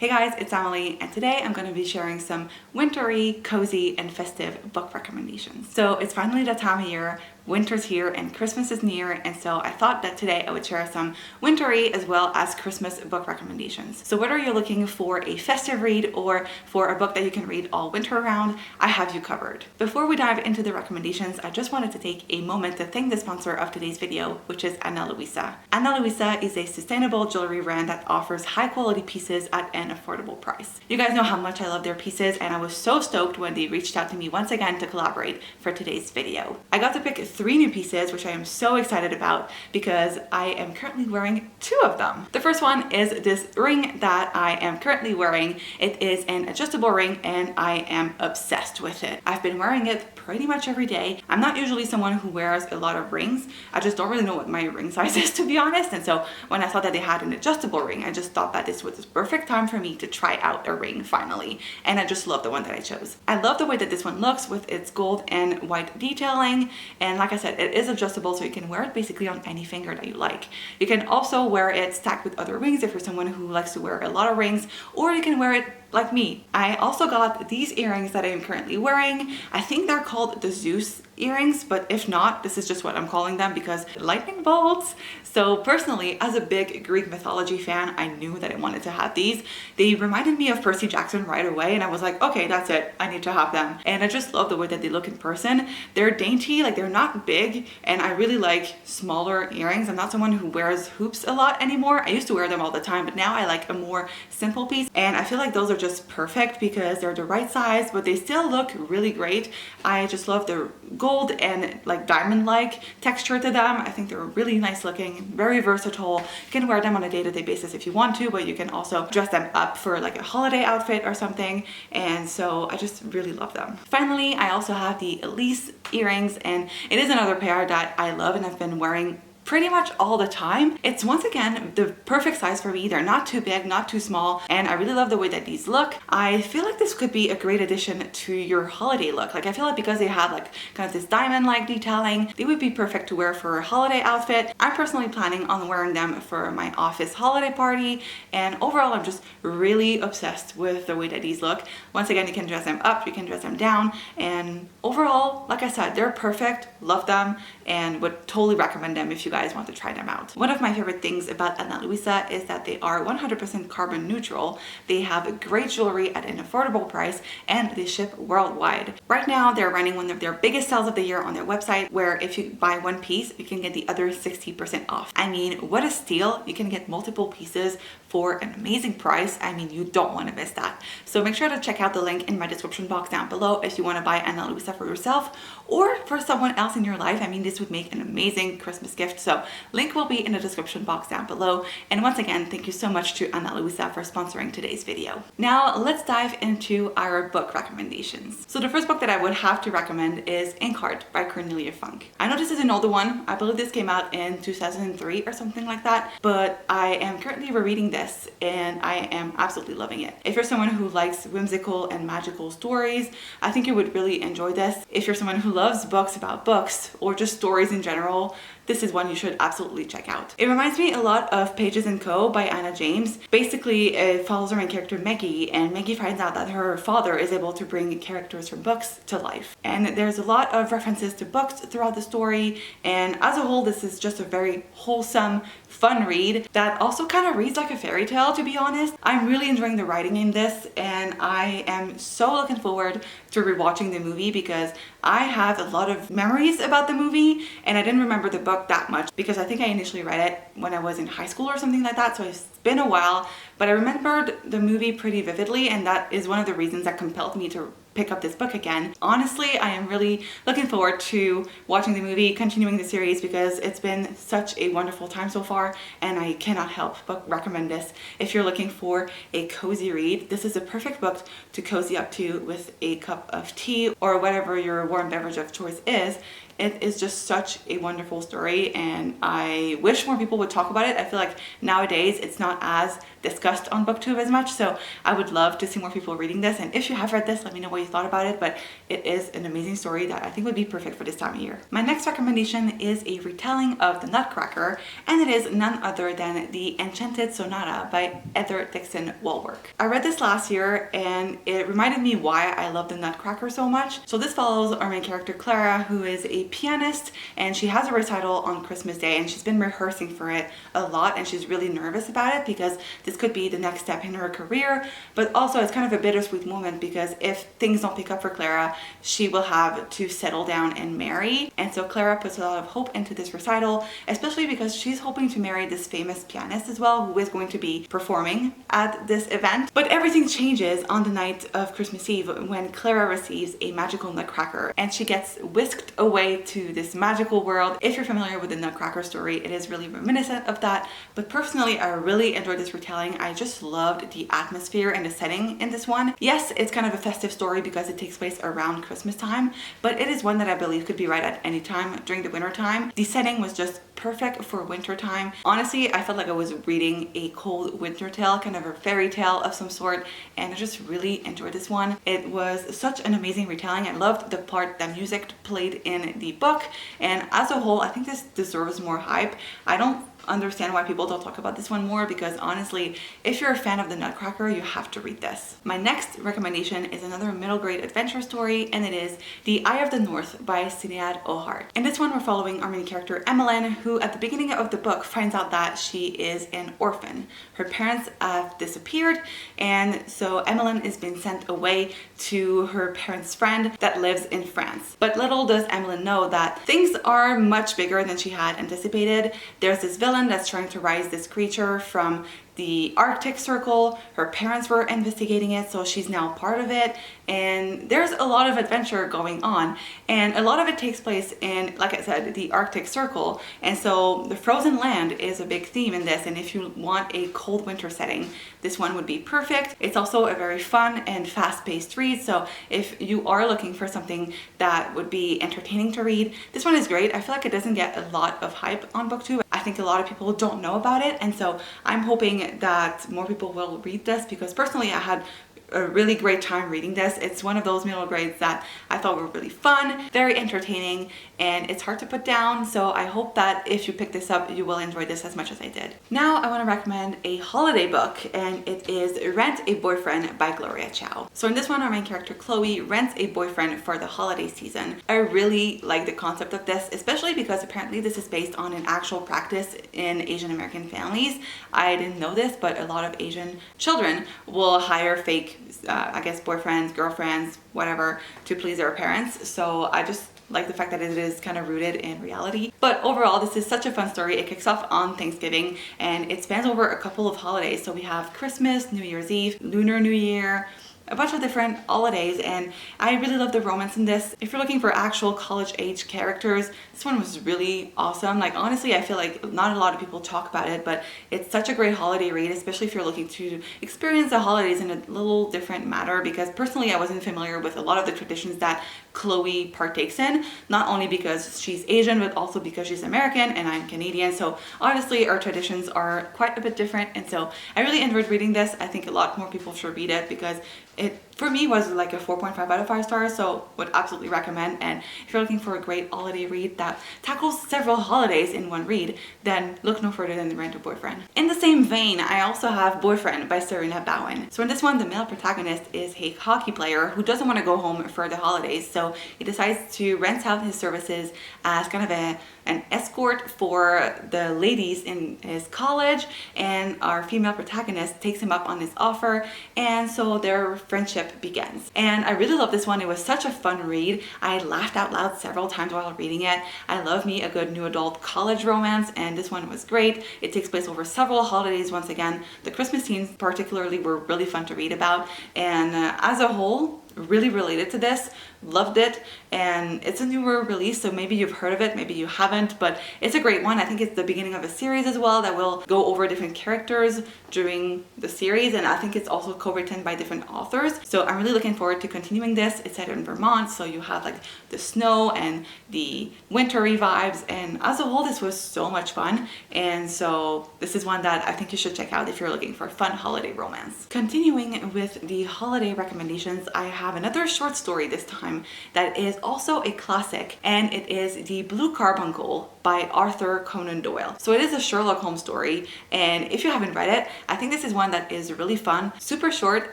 Hey guys, it's Emily, and today I'm going to be sharing some wintry, cozy, and festive book recommendations. So it's finally that time of year. Winter's here and Christmas is near, and so I thought that today I would share some wintry as well as Christmas book recommendations. So whether you're looking for a festive read or for a book that you can read all winter around, I have you covered. Before we dive into the recommendations, I just wanted to take a moment to thank the sponsor of today's video, which is Ana Luisa. Ana Luisa is a sustainable jewelry brand that offers high quality pieces at an affordable price. You guys know how much I love their pieces, and I was so stoked when they reached out to me once again to collaborate for today's video. I got to pick 3 new pieces, which I am so excited about because I am currently wearing 2 of them. The first one is this ring that I am currently wearing. It is an adjustable ring and I am obsessed with it. I've been wearing it pretty much every day. I'm not usually someone who wears a lot of rings. I just don't really know what my ring size is, to be honest. And so when I saw that they had an adjustable ring, I just thought that this was the perfect time for me to try out a ring finally. And I just love the one that I chose. I love the way that this one looks with its gold and white detailing. And like I said, it is adjustable, so you can wear it basically on any finger that you like. You can also wear it stacked with other rings if you're someone who likes to wear a lot of rings, or you can wear it like me. I also got these earrings that I am currently wearing. I think they're called the Zeus earrings, but if not, this is just what I'm calling them because lightning bolts. So personally, as a big Greek mythology fan, I knew that I wanted to have these. They reminded me of Percy Jackson right away, and I was like, okay, that's it, I need to have them. And I just love the way that they look in person. They're dainty, like they're not big, and I really like smaller earrings. I'm not someone who wears hoops a lot anymore. I used to wear them all the time, but now I like a more simple piece, and I feel like those are just perfect because they're the right size, but they still look really great. I just love the gold and like diamond-like texture to them. I think they're really nice looking, very versatile. You can wear them on a day-to-day basis if you want to, but you can also dress them up for like a holiday outfit or something. And so I just really love them. Finally, I also have the Elise earrings, and it is another pair that I love and I've been wearing pretty much all the time. It's once again the perfect size for me. They're not too big, not too small, and I really love the way that these look. I feel like this could be a great addition to your holiday look. Like I feel like because they have like kind of this diamond-like detailing, they would be perfect to wear for a holiday outfit. I'm personally planning on wearing them for my office holiday party, and overall I'm just really obsessed with the way that these look. Once again, you can dress them up, you can dress them down, and overall, like I said, they're perfect. Love them and would totally recommend them if you guys want to try them out. One of my favorite things about Ana Luisa is that they are 100% carbon neutral. They have great jewelry at an affordable price, and they ship worldwide. Right now, they're running one of their biggest sales of the year on their website, where if you buy one piece, you can get the other 60% off. I mean, what a steal. You can get multiple pieces for an amazing price. I mean, you don't want to miss that. So make sure to check out the link in my description box down below if you want to buy Ana Luisa for yourself or for someone else in your life. I mean, this would make an amazing Christmas gift. So link will be in the description box down below. And once again, thank you so much to Ana Luisa for sponsoring today's video. Now let's dive into our book recommendations. So the first book that I would have to recommend is Inkheart by Cornelia Funke. I know this is an older one. I believe this came out in 2003 or something like that, but I am currently rereading this and I am absolutely loving it. If you're someone who likes whimsical and magical stories, I think you would really enjoy this. If you're someone who loves books about books or just stories in general, this is one you should absolutely check out. It reminds me a lot of Pages & Co. by Anna James. Basically, it follows our main character Maggie, and Maggie finds out that her father is able to bring characters from books to life. And there's a lot of references to books throughout the story, and as a whole, this is just a very wholesome, fun read that also kind of reads like a fairy tale, to be honest. I'm really enjoying the writing in this, and I am so looking forward to rewatching the movie because I have a lot of memories about the movie, and I didn't remember the book that much because I think I initially read it when I was in high school or something like that, so it's been a while, but I remembered the movie pretty vividly, and that is one of the reasons that compelled me to pick up this book again. Honestly, I am really looking forward to watching the movie, continuing the series, because it's been such a wonderful time so far, and I cannot help but recommend this. If you're looking for a cozy read, this is a perfect book to cozy up to with a cup of tea or whatever your warm beverage of choice is. It is just such a wonderful story, and I wish more people would talk about it. I feel like nowadays it's not as discussed on BookTube as much, so I would love to see more people reading this. And if you have read this, let me know what you thought about it, but it is an amazing story that I think would be perfect for this time of year. My next recommendation is a retelling of The Nutcracker, and it is none other than The Enchanted Sonata by Heather Dixon Walwork. I read this last year and it reminded me why I love The Nutcracker so much. So this follows our main character Clara, who is a pianist, and she has a recital on Christmas Day, and she's been rehearsing for it a lot, and she's really nervous about it because this could be the next step in her career. But also it's kind of a bittersweet moment because if things don't pick up for Clara, she will have to settle down and marry. And so Clara puts a lot of hope into this recital, especially because she's hoping to marry this famous pianist as well, who is going to be performing at this event. But everything changes on the night of Christmas Eve when Clara receives a magical nutcracker, and she gets whisked away to this magical world. If you're familiar with the Nutcracker story, it is really reminiscent of that. But personally, I really enjoyed this retelling. I just loved the atmosphere and the setting in this one. Yes, it's kind of a festive story because it takes place around Christmas time, but it is one that I believe could be read at any time during the winter time. The setting was just perfect for winter time. Honestly, I felt like I was reading a cold winter tale, kind of a fairy tale of some sort, and I just really enjoyed this one. It was such an amazing retelling. I loved the part that music played in the book, and as a whole, I think this deserves more hype. I don't understand why people don't talk about this one more, because honestly, if you're a fan of the Nutcracker, you have to read this. My next recommendation is another middle grade adventure story, and it is The Eye of the North by Sinead O'Hart. In this one, we're following our main character Emmeline, who at the beginning of the book finds out that she is an orphan. Her parents have disappeared, and so Emmeline is being sent away to her parents' friend that lives in France. But little does Emmeline know that things are much bigger than she had anticipated. There's this villain that's trying to rise this creature from the Arctic Circle. Her parents were investigating it, so she's now part of it, and there's a lot of adventure going on, and a lot of it takes place in, like I said, the Arctic Circle, and so the frozen land is a big theme in this, and if you want a cold winter setting, this one would be perfect. It's also a very fun and fast-paced read, so if you are looking for something that would be entertaining to read, this one is great. I feel like it doesn't get a lot of hype on BookTube. I think a lot of people don't know about it, and so I'm hoping that more people will read this, because personally I had a really great time reading this. It's one of those middle grades that I thought were really fun, very entertaining, and it's hard to put down, so I hope that if you pick this up, you will enjoy this as much as I did. Now I want to recommend a holiday book, and it is Rent a Boyfriend by Gloria Chow. So in this one, our main character Chloe rents a boyfriend for the holiday season. I really like the concept of this, especially because apparently this is based on an actual practice in Asian American families. I didn't know this, but a lot of Asian children will hire fake I guess boyfriends, girlfriends, whatever, to please their parents. So I just like the fact that it is kind of rooted in reality. But overall, this is such a fun story. It kicks off on Thanksgiving and it spans over a couple of holidays. So we have Christmas, New Year's Eve, Lunar New Year, a bunch of different holidays, and I really love the romance in this. If you're looking for actual college age characters, this one was really awesome. Like honestly, I feel like not a lot of people talk about it, but it's such a great holiday read, especially if you're looking to experience the holidays in a little different manner, because personally I wasn't familiar with a lot of the traditions that Chloe partakes in, not only because she's Asian, but also because she's American and I'm Canadian. So obviously our traditions are quite a bit different, and so I really enjoyed reading this. I think a lot more people should read it because it, for me, was like a 4.5 out of 5 stars, so would absolutely recommend. And if you're looking for a great holiday read that tackles several holidays in one read, then look no further than Rent a Boyfriend. In the same vein, I also have Boyfriend by Serena Bowen. So in this one, the male protagonist is a hockey player who doesn't want to go home for the holidays, so he decides to rent out his services as kind of an escort for the ladies in his college, and our female protagonist takes him up on this offer, and so their friendship begins. And I really love this one. It was such a fun read. I laughed out loud several times while reading it. I love me a good new adult college romance, and this one was great. It takes place over several holidays. Once again, the Christmas scenes particularly were really fun to read about, and as a whole, really related to this, loved it, and it's a newer release, so maybe you've heard of it, maybe you haven't, but it's a great one. I think it's the beginning of a series as well that will go over different characters during the series, and I think it's also co-written by different authors, so I'm really looking forward to continuing this. It's set in Vermont, so you have like the snow and the wintry vibes, and as a whole this was so much fun, and so this is one that I think you should check out if you're looking for a fun holiday romance. Continuing with the holiday recommendations, I have another short story this time that is also a classic, and it is The Blue Carbuncle by Arthur Conan Doyle. So it is a Sherlock Holmes story, and if you haven't read it, I think this is one that is really fun, super short,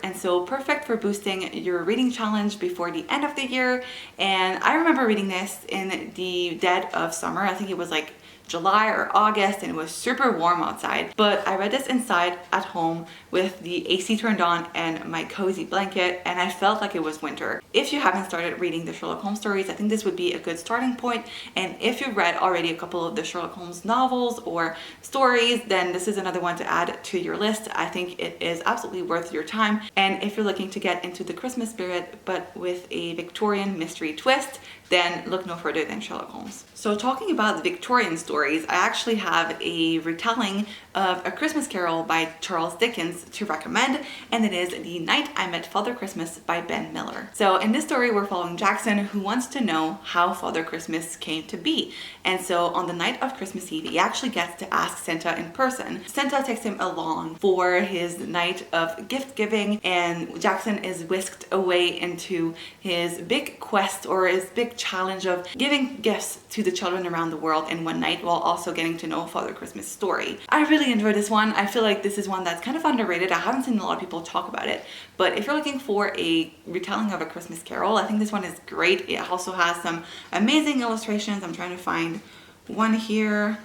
and so perfect for boosting your reading challenge before the end of the year. And I remember reading this in the dead of summer. I think it was like July or August, and it was super warm outside, but I read this inside at home with the AC turned on and my cozy blanket, and I felt like it was winter. If you haven't started reading the Sherlock Holmes stories, I think this would be a good starting point. And if you've read already a couple of the Sherlock Holmes novels or stories, then this is another one to add to your list. I think it is absolutely worth your time. And if you're looking to get into the Christmas spirit but with a Victorian mystery twist, then look no further than Sherlock Holmes. So talking about the Victorian stories, I actually have a retelling of A Christmas Carol by Charles Dickens to recommend, and it is The Night I Met Father Christmas by Ben Miller. So in this story, we're following Jackson, who wants to know how Father Christmas came to be. And so on the night of Christmas Eve, he actually gets to ask Santa in person. Santa takes him along for his night of gift giving, and Jackson is whisked away into his big quest, or his big challenge of giving gifts to the children around the world in one night, while also getting to know Father Christmas' story. I really enjoyed this one. I feel like this is one that's kind of underrated. I haven't seen a lot of people talk about it, but if you're looking for a retelling of A Christmas Carol, I think this one is great. It also has some amazing illustrations. I'm trying to find one here.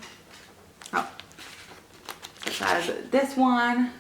Oh, it has this one.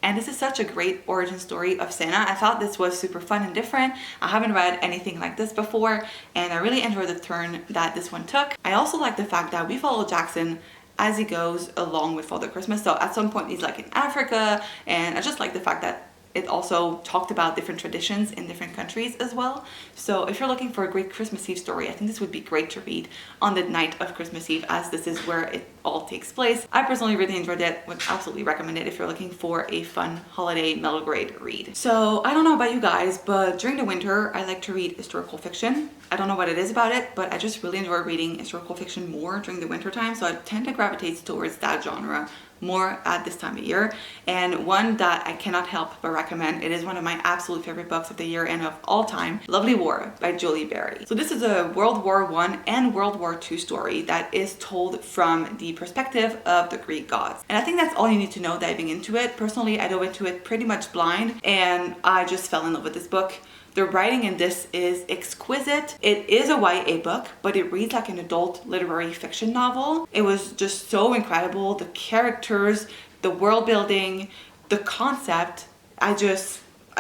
And this is such a great origin story of Santa. I thought this was super fun and different. I haven't read anything like this before, and I really enjoyed the turn that this one took. I also like the fact that we follow Jackson as he goes along with Father Christmas. So at some point he's like in Africa, and I just like the fact that it also talked about different traditions in different countries as well. So if you're looking for a great Christmas Eve story, I think this would be great to read on the night of Christmas Eve, as this is where it all takes place. I personally really enjoyed it, would absolutely recommend it if you're looking for a fun holiday middle grade read. So I don't know about you guys, but during the winter, I like to read historical fiction. I don't know what it is about it, but I just really enjoy reading historical fiction more during the winter time. So I tend to gravitate towards that genre more at this time of year. And one that I cannot help but recommend, it is one of my absolute favorite books of the year and of all time, Lovely War by Julie Berry. So this is a World War I and World War II story that is told from the perspective of the Greek gods. And I think that's all you need to know diving into it. Personally, I dove into it pretty much blind, and I just fell in love with this book. The writing in this is exquisite. It is a YA book, but it reads like an adult literary fiction novel. It was just so incredible. The characters, the world building, the concept. I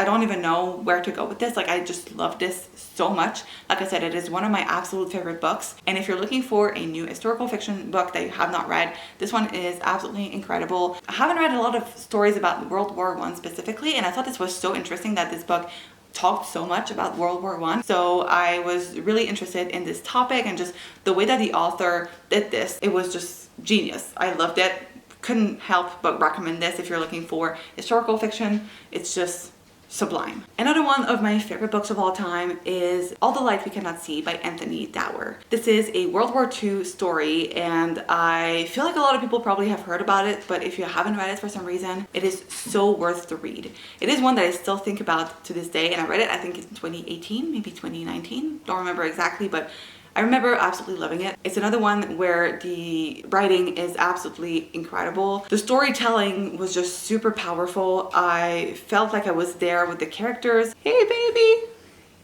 don't even know where to go with this. Like, I just love this so much. Like I said, it is one of my absolute favorite books. And if you're looking for a new historical fiction book that you have not read, this one is absolutely incredible. I haven't read a lot of stories about World War I specifically, and I thought this was so interesting that this book talked so much about World War I. So I was really interested in this topic, and just the way that the author did this, it was just genius. I loved it. Couldn't help but recommend this if you're looking for historical fiction. It's just sublime. Another one of my favorite books of all time is All the Light We Cannot See by Anthony Dower. This is a World War II story, and I feel like a lot of people probably have heard about it, but if you haven't read it for some reason, it is so worth the read. It is one that I still think about to this day, and I read it I think in 2018, maybe 2019, don't remember exactly, but I remember absolutely loving it. It's another one where the writing is absolutely incredible. The storytelling was just super powerful. I felt like I was there with the characters. Hey baby,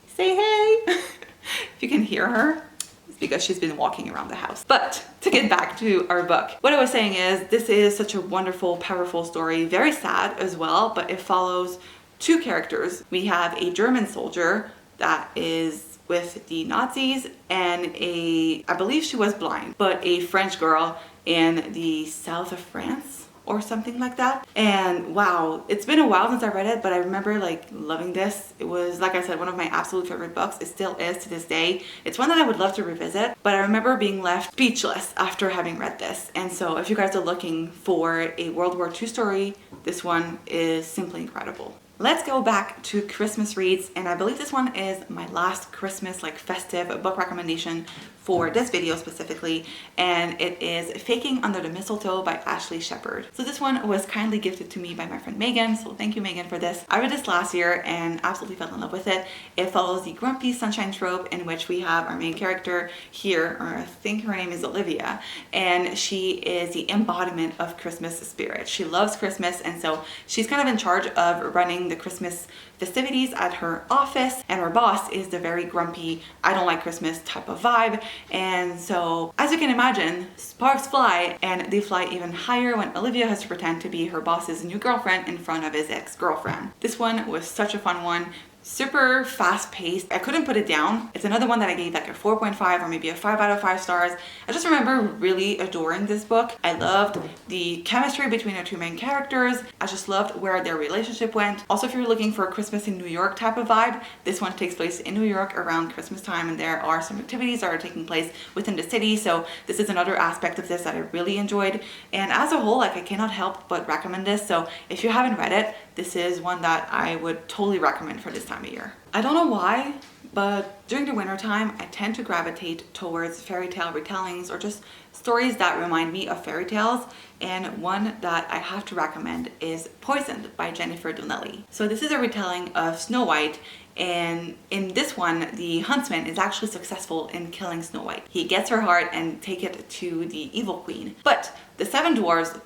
say hey. If you can hear her, it's because she's been walking around the house. But to get back to our book, what I was saying is this is such a wonderful, powerful story, very sad as well, but it follows two characters. We have a German soldier that is with the Nazis, and I believe she was blind, but a French girl in the south of France or something like that. And wow, it's been a while since I read it, but I remember like loving this. It was, like I said, one of my absolute favorite books. It still is to this day. It's one that I would love to revisit, but I remember being left speechless after having read this. And so if you guys are looking for a World War II story, this one is simply incredible. Let's go back to Christmas reads, and I believe this one is my last Christmas like festive book recommendation for this video specifically, and it is Faking Under the Mistletoe by Ashley Shepherd. So this one was kindly gifted to me by my friend Megan, so thank you Megan for this. I read this last year and absolutely fell in love with it. It follows the grumpy sunshine trope in which we have our main character here, or I think her name is Olivia, and she is the embodiment of Christmas spirit. She loves Christmas, and so she's kind of in charge of running the Christmas festivities at her office, and her boss is the very grumpy, I don't like Christmas type of vibe. And so, as you can imagine, sparks fly, and they fly even higher when Olivia has to pretend to be her boss's new girlfriend in front of his ex-girlfriend. This one was such a fun one. Super fast paced. I couldn't put it down. It's another one that I gave like a 4.5 or maybe a 5 out of 5 stars. I just remember really adoring this book. I loved the chemistry between the two main characters. I just loved where their relationship went. Also, if you're looking for a Christmas in New York type of vibe, this one takes place in New York around Christmas time, and there are some activities that are taking place within the city. So this is another aspect of this that I really enjoyed. And as a whole, like, I cannot help but recommend this. So if you haven't read it, this is one that I would totally recommend for this time of year. I don't know why, but during the winter time, I tend to gravitate towards fairy tale retellings or just stories that remind me of fairy tales. And one that I have to recommend is Poisoned by Jennifer Donnelly. So this is a retelling of Snow White, and in this one, the huntsman is actually successful in killing Snow White. He gets her heart and take it to the evil queen. But the seven dwarves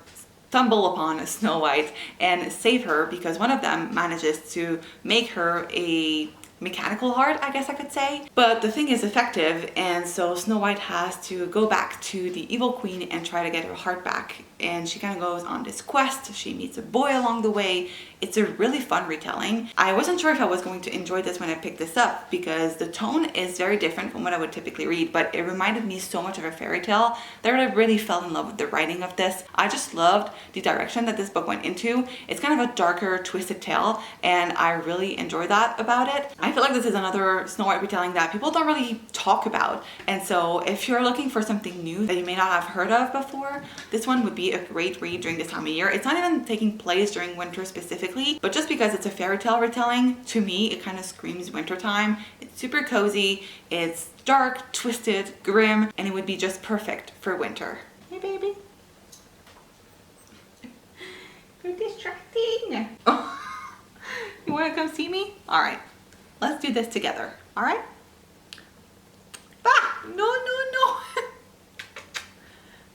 stumble upon Snow White and save her because one of them manages to make her a mechanical heart, I guess I could say. But the thing is effective, and so Snow White has to go back to the evil queen and try to get her heart back. And she kind of goes on this quest. She meets a boy along the way. It's a really fun retelling. I wasn't sure if I was going to enjoy this when I picked this up because the tone is very different from what I would typically read, but it reminded me so much of a fairy tale that I really fell in love with the writing of this. I just loved the direction that this book went into. It's kind of a darker, twisted tale, and I really enjoy that about it. I feel like this is another Snow White retelling that people don't really talk about, and so if you're looking for something new that you may not have heard of before, this one would be a great read during this time of year. It's not even taking place during winter specifically, but just because it's a fairy tale retelling, to me it kind of screams wintertime. It's super cozy, it's dark, twisted, grim, and it would be just perfect for winter. Hey baby. You're distracting. Oh, you want to come see me? All right, let's do this together. All right? Ah, no, no, no.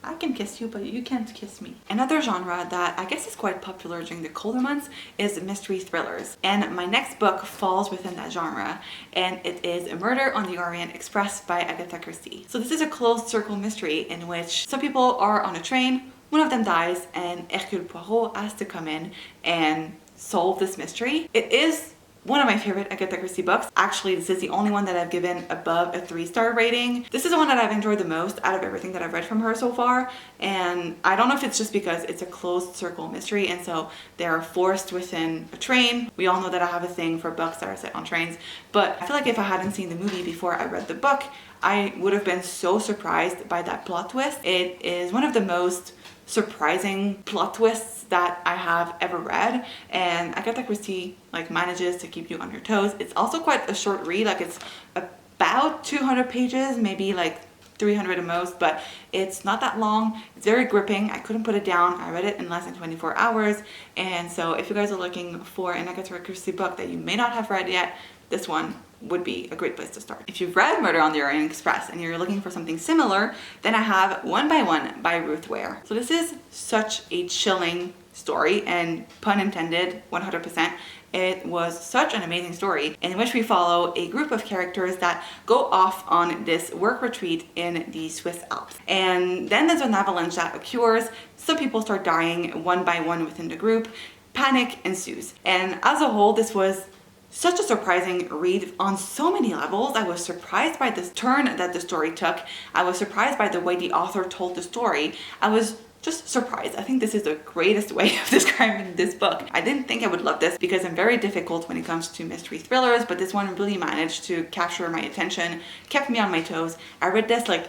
I can kiss you, but you can't kiss me. Another genre that I guess is quite popular during the colder months is mystery thrillers. And my next book falls within that genre, and it is A Murder on the Orient Express by Agatha Christie. So this is a closed circle mystery in which some people are on a train, one of them dies, and Hercule Poirot has to come in and solve this mystery. It is one of my favorite Agatha Christie books. Actually, this is the only one that I've given above a 3-star rating. This is the one that I've enjoyed the most out of everything that I've read from her so far. And I don't know if it's just because it's a closed circle mystery and so they're forced within a train. We all know that I have a thing for books that are set on trains, but I feel like if I hadn't seen the movie before I read the book, I would have been so surprised by that plot twist. It is one of the most surprising plot twists that I have ever read, and Agatha Christie like manages to keep you on your toes. It's also quite a short read, like it's about 200 pages, maybe like 300 at most, but it's not that long. It's very gripping. I couldn't put it down. I read it in less than 24 hours, and so if you guys are looking for an Agatha Christie book that you may not have read yet, this one would be a great place to start. If you've read Murder on the Orient Express and you're looking for something similar, then I have One by One by Ruth Ware. So this is such a chilling story, and pun intended, 100%. It was such an amazing story in which we follow a group of characters that go off on this work retreat in the Swiss Alps. And then there's an avalanche that occurs. Some people start dying one by one within the group. Panic ensues. And as a whole, this was such a surprising read on so many levels. I was surprised by this turn that the story took. I was surprised by the way the author told the story. I was just surprised. I think this is the greatest way of describing this book. I didn't think I would love this because I'm very difficult when it comes to mystery thrillers, but this one really managed to capture my attention, kept me on my toes. I read this like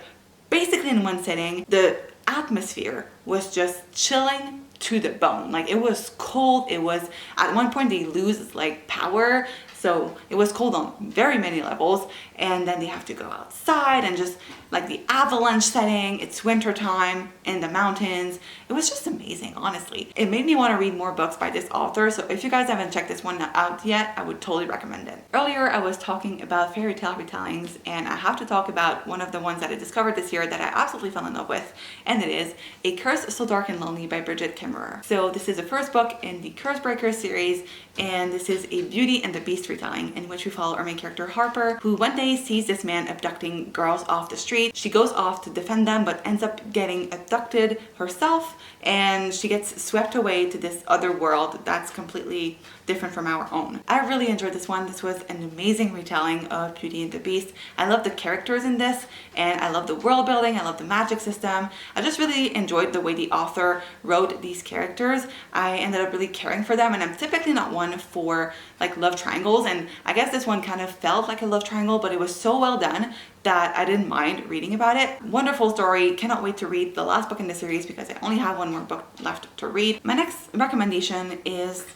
basically in one sitting. The atmosphere was just chilling to the bone. Like, it was cold. It was, at one point they lose like power, so it was cold on very many levels, and then they have to go outside and just like the avalanche setting. It's winter time in the mountains. It was just amazing, honestly. It made me want to read more books by this author, so if you guys haven't checked this one out yet, I would totally recommend it. Earlier I was talking about fairy tale retellings, and I have to talk about one of the ones that I discovered this year that I absolutely fell in love with, and it is A Curse So Dark and Lonely by Bridget Kimmerer. So this is the first book in the Curse Breakers series, and this is a Beauty and the Beast retelling in which we follow our main character Harper, who one day sees this man abducting girls off the street. She goes off to defend them, but ends up getting abducted herself, and she gets swept away to this other world that's completely different from our own. I really enjoyed this one. This was an amazing retelling of Beauty and the Beast. I love the characters in this, and I love the world building. I love the magic system. I just really enjoyed the way the author wrote these characters. I ended up really caring for them, and I'm typically not one for like love triangles, and I guess this one kind of felt like a love triangle, but it was so well done that I didn't mind reading about it. Wonderful story. Cannot wait to read the last book in the series because I only have one more book left to read. My next recommendation is,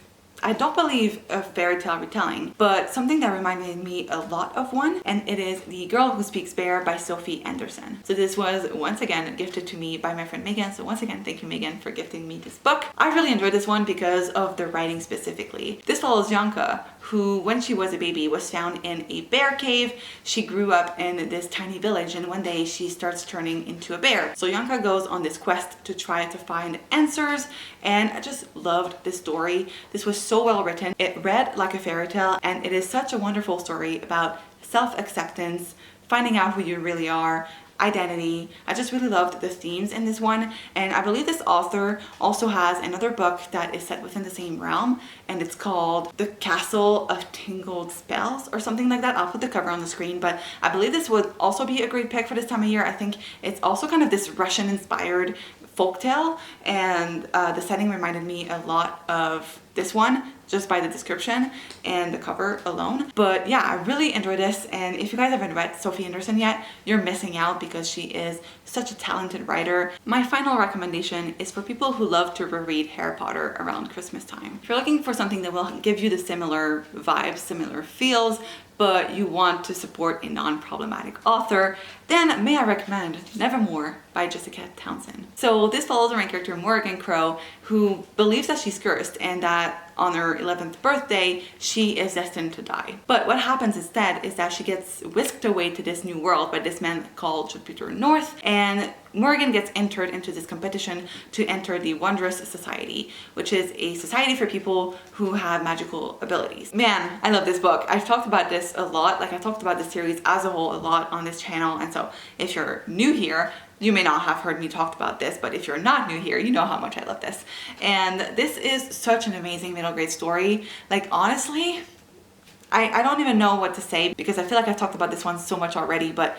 I don't believe a fairy tale retelling, but something that reminded me a lot of one, and it is The Girl Who Speaks Bear by Sophie Anderson. So this was once again gifted to me by my friend Megan, so once again thank you Megan for gifting me this book. I really enjoyed this one because of the writing specifically. This follows Yanka, who when she was a baby was found in a bear cave. She grew up in this tiny village, and one day she starts turning into a bear. So Yanka goes on this quest to try to find answers, and I just loved this story. This was so well written. It read like a fairy tale, and it is such a wonderful story about self-acceptance, finding out who you really are, identity. I just really loved the themes in this one, and I believe this author also has another book that is set within the same realm, and it's called The Castle of Tingled Spells or something like that. I'll put the cover on the screen, but I believe this would also be a great pick for this time of year. I think it's also kind of this Russian inspired folktale, and the setting reminded me a lot of this one just by the description and the cover alone. But yeah, I really enjoyed this, and if you guys haven't read Sophie Anderson yet, you're missing out because she is such a talented writer. My final recommendation is for people who love to reread Harry Potter around Christmas time. If you're looking for something that will give you the similar vibes, similar feels, but you want to support a non-problematic author, then may I recommend Nevermore by Jessica Townsend. So this follows our main character Morgan Crow, who believes that she's cursed and that on her 11th birthday she is destined to die. But what happens instead is that she gets whisked away to this new world by this man called Jupiter North, and Morgan gets entered into this competition to enter the Wondrous Society, which is a society for people who have magical abilities. Man, I love this book. I've talked about this a lot. Like, I've talked about this series as a whole a lot on this channel, and so if you're new here, you may not have heard me talk about this, but if you're not new here, you know how much I love this. And this is such an amazing middle grade story. Like, honestly, I don't even know what to say because I feel like I've talked about this one so much already, but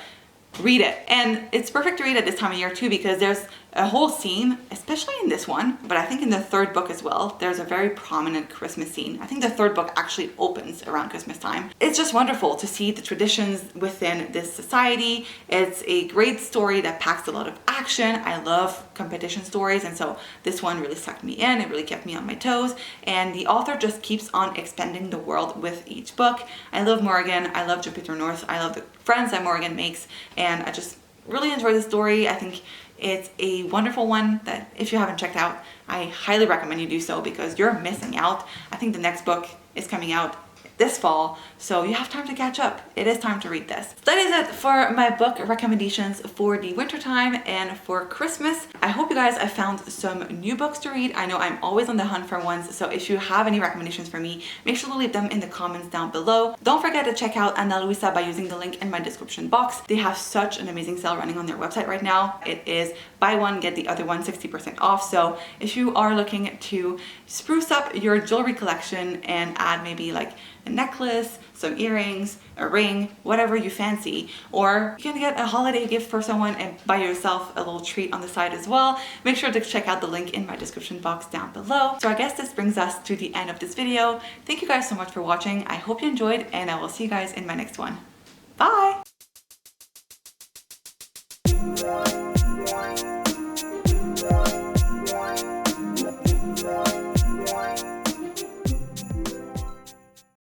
read it. And it's perfect to read at this time of year too, because there's a whole scene, especially in this one, but I think in the third book as well, there's a very prominent Christmas scene. I think the third book actually opens around Christmas time. It's just wonderful to see the traditions within this society. It's a great story that packs a lot of action. I love competition stories, and so this one really sucked me in. It really kept me on my toes, and the author just keeps on expanding the world with each book. I love Morgan. I love Jupiter North. I love the friends that Morgan makes, and I just really enjoy the story. I think it's a wonderful one that if you haven't checked out, I highly recommend you do so because you're missing out. I think the next book is coming out this fall, so you have time to catch up. It is time to read this. That is it for my book recommendations for the winter time and for Christmas. I hope you guys have found some new books to read. I know I'm always on the hunt for ones, so if you have any recommendations for me, make sure to leave them in the comments down below. Don't forget to check out Ana Luisa by using the link in my description box. They have such an amazing sale running on their website right now. It is buy one, get the other one 60% off. So if you are looking to spruce up your jewelry collection and add maybe like a necklace, some earrings, a ring, whatever you fancy, or you can get a holiday gift for someone and buy yourself a little treat on the side as well, make sure to check out the link in my description box down below. So I guess this brings us to the end of this video. Thank you guys so much for watching. I hope you enjoyed, and I will see you guys in my next one. Bye!